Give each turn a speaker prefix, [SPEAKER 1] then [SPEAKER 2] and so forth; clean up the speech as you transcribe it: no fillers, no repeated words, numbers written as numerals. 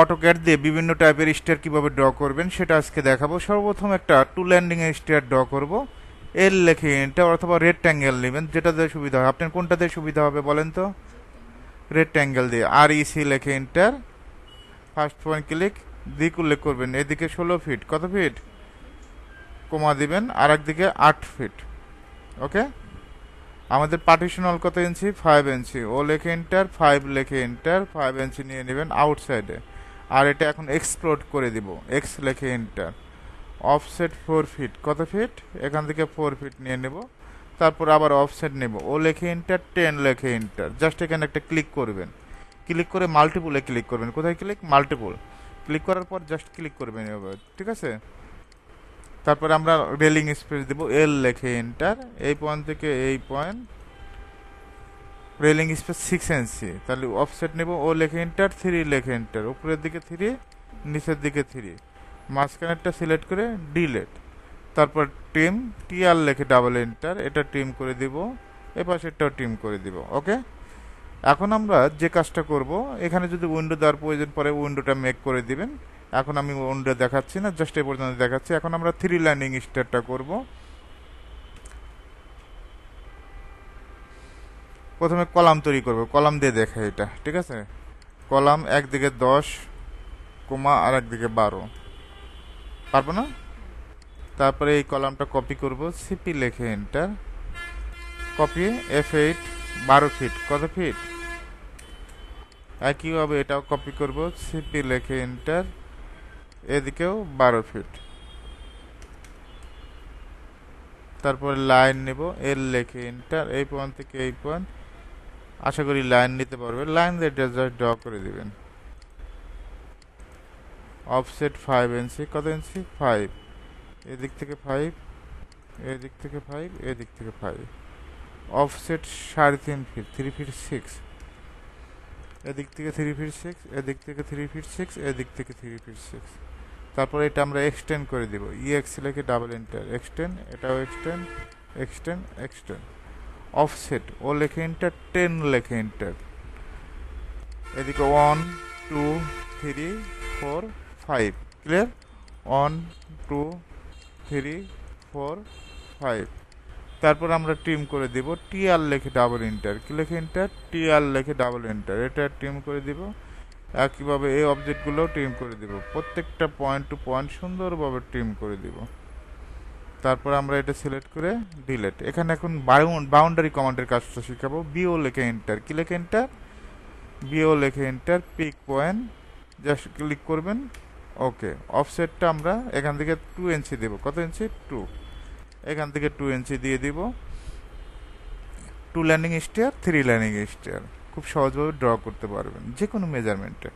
[SPEAKER 1] AutoCAD দিয়ে বিভিন্ন টাইপের স্টার কিভাবে ড্র করবেন সেটা আজকে দেখাবো। সর্বপ্রথম একটা টু ল্যান্ডিং এর স্টার ড্র করব। এল লেখে এন্টার অথবা রেক্ট্যাঙ্গেল নেবেন, যেটা দিয়ে সুবিধা হয়। আপনার কোনটা দিয়ে সুবিধা হবে বলেন তো? রেক্ট্যাঙ্গেল দিয়ে। আর ইসি লেখে এন্টার, ফার্স্ট পয়েন্ট ক্লিক, দিক উল্লেখ করবেন। এদিকে 16 ফিট, কত ফিট কমা দিবেন, আর একদিকে 8 ফিট। ওকে, আমাদের পার্টিশন হল কত ইঞ্চি? 5 ইঞ্চি। ও লেখে এন্টার, 5 লেখে এন্টার, 5 ইঞ্চি নিয়ে নেবেন আউটসাইডে। আর এটা এখন এক্সপ্লোড করে দিব, এক্স লেখে এন্টার। অফসেট 4 ফিট, কত ফিট? এখান থেকে 4 ফিট নিয়ে নেব। তারপর আবার অফসেট নেব, ও লেখে এন্টার, 10 লেখে এন্টার। জাস্ট এখানে একটা ক্লিক করবেন, ক্লিক করে মাল্টিপুলে ক্লিক করবেন। কোথায় ক্লিক? মাল্টিপুল। ক্লিক করার পর জাস্ট ক্লিক করবেন এভাবে, ঠিক আছে? তারপরে আমরা রেলিং স্পেস দেব, এল লেখে এন্টার। এই পয়েন্ট থেকে এই পয়েন্ট রেলিং স্পেস 6 ইঞ্চি। তাহলে অফসেট নেব, ও লেখে এন্টার, 3 লেখে এন্টার। উপরের দিকে 3, নিচের দিকে 3, মাঝখানেরটা সিলেক্ট করে ডিলেট। তারপর টিম, টিআর লেখে ডাবল এন্টার, এটা টিম করে দিব, এ পাশেরটাও টিম করে দিব। ওকে, এখন আমরা যে কাজটা করব, এখানে যদি উইন্ডো দেওয়ার প্রয়োজন পড়ে উইন্ডোটা মেক করে দিবেন। এখন আমি উইন্ডো দেখাচ্ছি না, জাস্ট এ পর্যন্ত দেখাচ্ছি। এখন আমরা 3 ল্যান্ডিং স্টারটা করব। প্রথমে কলাম তৈরি করব, কলাম দিয়ে দেখাই এটা, ঠিক আছে? কলাম একদিকে 10 কমা আর একদিকে 12, পারবো না? তারপরে এই কলামটা কপি করব, সিপি লেখে এন্টার, কপি F8, 12 ফিট, কত ফিট? একইভাবে এটাও কপি করব, সিপি লেখে এন্টার, এদিকেও 12 ফিট। তারপরে লাইন নেব, এল লেখে এন্টার, এই পয়েন্ট থেকে এই পয়েন্ট। আশা করি লাইন নিতে পারবে, লাইন দিয়ে জাস্ট ড্র করে দিবেন। অফসেট 5 ইঞ্চি, কত ইঞ্চি? 5, এদিক থেকে 5, এদিক থেকে 5, এদিক থেকে 5। অফসেট 3.5 ফিট, 3 ফিট 6, এদিক থেকে 3 ফিট 6, এদিক থেকে 3 ফিট 6, এদিক থেকে 3 ফিট 6। তারপরে এটা আমরা এক্সটেন্ড করে দিব, ইএক্স লেখে ডাবল এন্টার, এক্সটেন্ড, এটাও এক্সটেন্ড, এক্সটেন্ড, এক্সটেন্ড। অফসেট, ও লেখে এন্টার, 10 লেখে এন্টার। এদিকে 1 2 3 4 5, ক্লিয়ার? 1 2 3 4 5। তারপর আমরা টিম করে দিব, টিআর লেখে ডাবল এন্টার, কি লেখে এন্টার? টিআর লেখে ডাবল এন্টার, এটা টিম করে দিব। একইভাবে এই অবজেক্টগুলোও টিম করে দিব, প্রত্যেকটা পয়েন্ট টু পয়েন্ট সুন্দরভাবে টিম করে দিব। তারপর আমরা এটা সিলেক্ট করে ডিলেট। এখানে এখন বাউন্ডারি কমান্ডের কাজটা শিখাবো। বিও লেখে এন্টার, কি লেখে এন্টার? বিও লেখে enter, pick point, just click করবেন। ওকে, অফসেটটা আমরা এখান থেকে 2 ইঞ্চি দেব, কত ইঞ্চি? 2। এখান থেকে 2 ইঞ্চি দিয়ে দিব। 2 ল্যান্ডিং স্টেয়ার, 3 ল্যান্ডিং স্টেয়ার, খুব সহজভাবে ড্র করতে পারবেন যে কোনো মেজারমেন্টে।